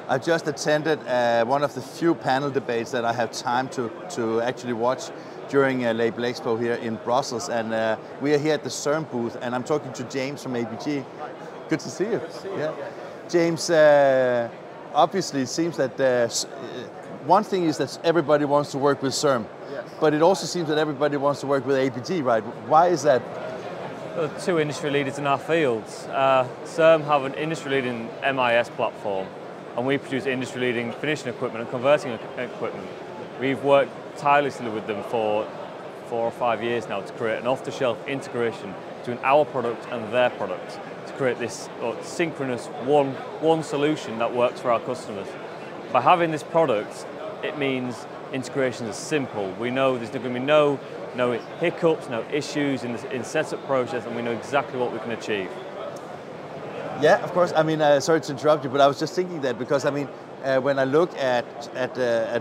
I just attended one of the few panel debates that I have time to actually watch during Label Expo here in Brussels, and we are here at the CERM booth, and I'm talking to James from ABG. Good to see you. Good to see you. Yeah. James, obviously it seems that one thing is that everybody wants to work with CERM, yes. But it also seems that everybody wants to work with ABG, right? Why is that? Well, two industry leaders in our fields. CERM have an industry-leading MIS platform, and we produce industry-leading finishing equipment and converting equipment. We've worked tirelessly with them for 4 or 5 years now to create an off-the-shelf integration between our product and their product to create this synchronous one solution that works for our customers. By having this product, it means integration is simple. We know there's going to be no hiccups, no issues in setup process, and we know exactly what we can achieve. Yeah, of course. I mean, sorry to interrupt you, but I was just thinking that because I mean, when I look at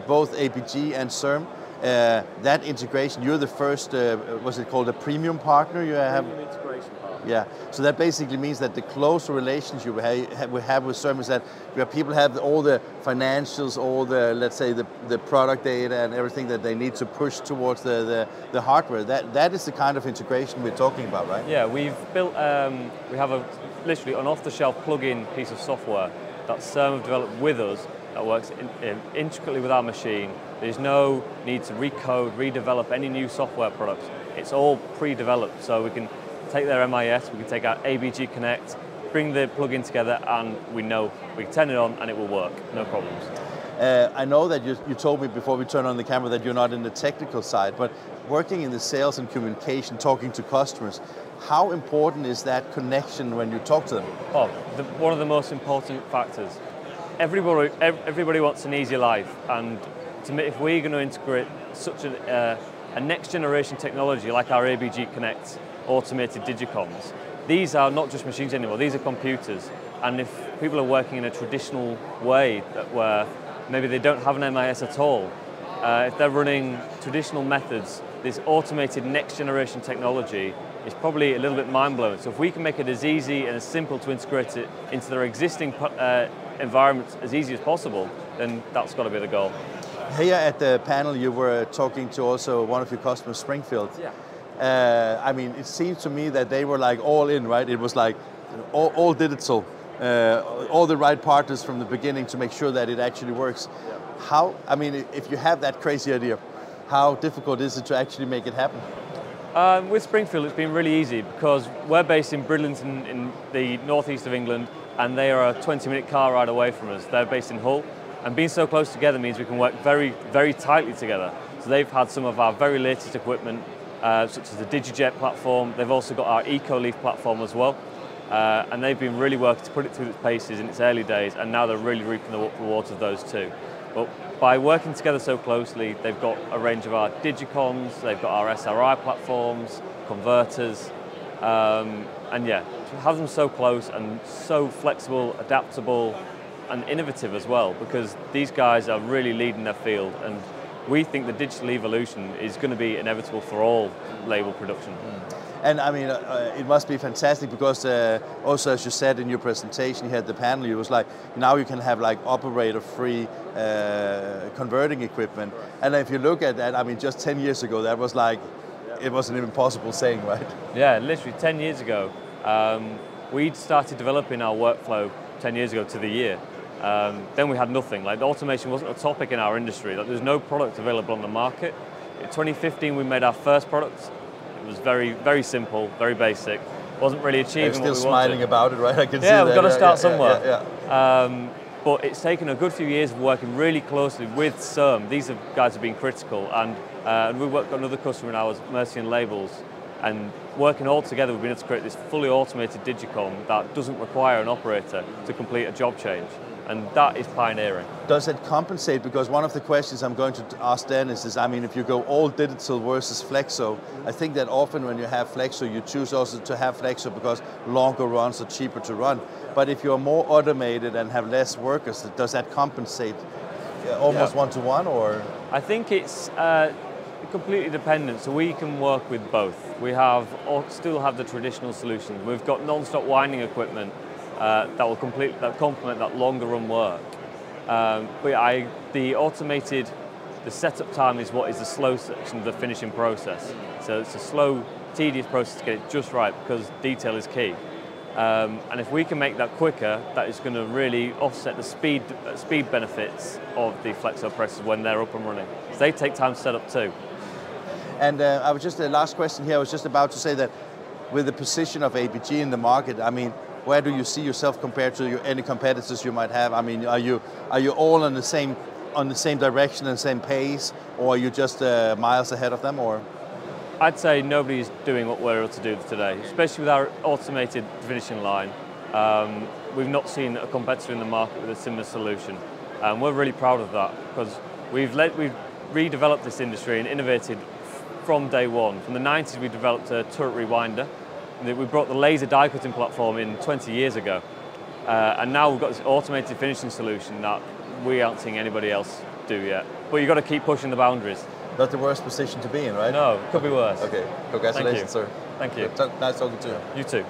both ABG and CERM, that integration, you're the first, what's it called, a premium partner you have? Premium integration partner. Yeah, so that basically means that the closer relationship we have with CERM is that people have all the financials, all the, let's say, the product data and everything that they need to push towards the hardware. That is the kind of integration we're talking about, right? Yeah, we've built, we have literally an off-the-shelf plug-in piece of software that CERM have developed with us that works intricately with our machine. There's no need to recode, redevelop any new software products. It's all pre-developed, so we can take their MIS, we can take our ABG Connect, bring the plug-in together, and we know we can turn it on and it will work, no problems. I know that you told me before we turn on the camera that you're not in the technical side, but working in the sales and communication, talking to customers, how important is that connection when you talk to them? Oh, one of the most important factors. Everybody wants an easy life, and to me, if we're going to integrate such a next generation technology like our ABG Connect automated digicoms, these are not just machines anymore, these are computers. And if people are working in a traditional way where maybe they don't have an MIS at all, if they're running traditional methods, this automated next generation technology is probably a little bit mind-blowing. So if we can make it as easy and as simple to integrate it into their existing environments as easy as possible, then that's got to be the goal. Here at the panel you were talking to also one of your customers, Springfield. Yeah. I mean, it seemed to me that they were like all in, right? It was like all digital, all the right partners from the beginning to make sure that it actually works. Yeah. How, I mean, if you have that crazy idea, how difficult is it to actually make it happen? With Springfield, it's been really easy because we're based in Bridlington in the northeast of England, and they are a 20-minute car ride away from us. They're based in Hull, and being so close together means we can work very, very tightly together. So they've had some of our very latest equipment, such as the DigiJet platform. They've also got our EcoLeaf platform as well, and they've been really working to put it through its paces in its early days, and now they're really reaping the rewards of those too. But by working together so closely, they've got a range of our Digicons, they've got our SRI platforms, converters, and yeah, to have them so close and so flexible, adaptable, and innovative as well, because these guys are really leading their field, and we think the digital evolution is going to be inevitable for all label production. And I mean, it must be fantastic because also, as you said in your presentation here at the panel, you was like, now you can have like operator-free converting equipment. And if you look at that, I mean, just 10 years ago, that was like, it was an impossible saying, right? Yeah, literally 10 years ago, we'd started developing our workflow 10 years ago to the year. Then we had nothing. Like, automation wasn't a topic in our industry. Like, there's no product available on the market. In 2015, we made our first product. It was very, very simple, very basic. Wasn't really achieving what we wanted. Still smiling about it, right? I can see that. Yeah, we've got to start somewhere. Yeah. But it's taken a good few years of working really closely with CERM. These guys have been critical, and we've got another customer in ours, Mercy and Labels, and working all together, we've been able to create this fully automated digicom that doesn't require an operator to complete a job change. And that is pioneering. Does it compensate? Because one of the questions I'm going to ask Dennis is, I mean, if you go all digital versus flexo, I think that often when you have flexo, you choose also to have flexo because longer runs are cheaper to run. But if you're more automated and have less workers, does that compensate almost one-to-one, or? I think it's completely dependent, so we can work with both. We still have the traditional solutions. We've got non-stop winding equipment that complement that longer run work. But yeah, the setup time is what is the slow section of the finishing process. So it's a slow, tedious process to get it just right because detail is key. And if we can make that quicker, that is going to really offset the speed benefits of the flexo presses when they're up and running. So they take time to set up too. And I was just, the last question here, I was just about to say that with the position of ABG in the market, I mean, where do you see yourself compared to any competitors you might have? I mean, are you all on the same direction and same pace, or are you just miles ahead of them, or? I'd say nobody's doing what we're able to do today, especially with our automated finishing line. We've not seen a competitor in the market with a similar solution. We're really proud of that because we've redeveloped this industry and innovated from day one. From the 90s, we developed a turret rewinder. We brought the laser die cutting platform in 20 years ago. And now we've got this automated finishing solution that we aren't seeing anybody else do yet. But you've got to keep pushing the boundaries. Not the worst position to be in, right? No, could be worse. Okay, congratulations, sir. Thank you. Nice talking to you. You too.